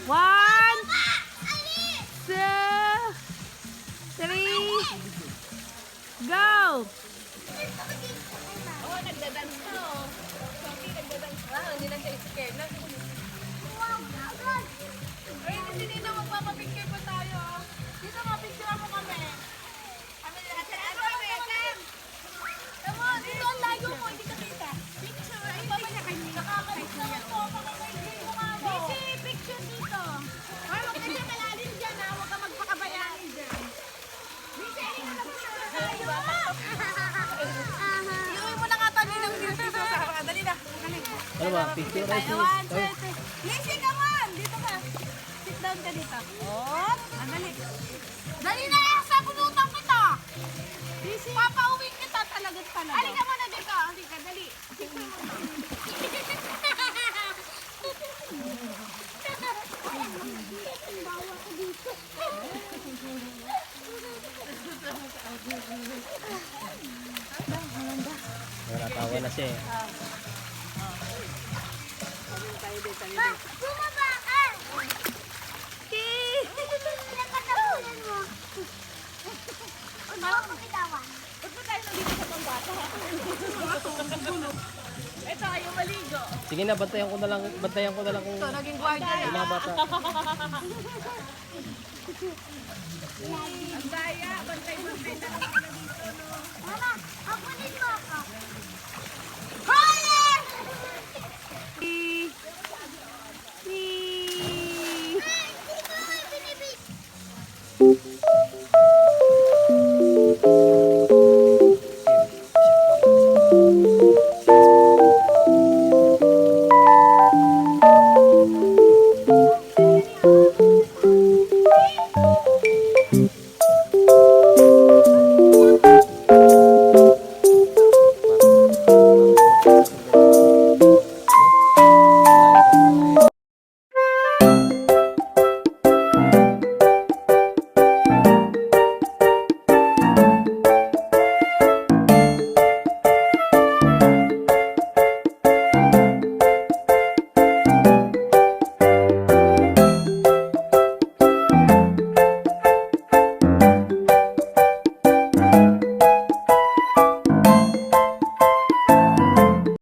1, 2, 3, go! Oh, nagdadance na oh. Sophie, nagdadance na. Hindi lang siya scared. Ay, hindi na magpapapicture pa tayo. Dito nga, picture mo kami. Kami lahat. Ano kami? Come on, dito ang layo mo. Hindi ka kita. Picture. Ay, baba niya kayo. Nakakalit naman po. Pakakainin mo nga mo. Busy, picture dito. Ay, huwag ka siya malalim dyan ha. Huwag ka magpakabayani dyan. Busy, hindi ka na tayo. Iuwi mo na nga tayo ng dito. Dali na. Ano ba? Picture ay Tayo, 1, 2, 3. Lacey, come on! Dito ka. Sit down ka dito. Oh, dali. Dali na eh! Sabunutan kita! Lacey. Papauwing kita talagang. Halika mo na dito. Halika, dali. Picture mo na. Bawa ko dito. Natawa na siya eh. Bumaba ka! Nakatapunan mo. Ano ang pakitawan? Ba't ba tayo nandito sa pambata? Ito, ayaw maligo. Sige na, bantayan ko na lang kung Ito, naging guardia yung mga bata. Ang daya, bantay-bantay na lang dito, no? Mama, ako din mo ako.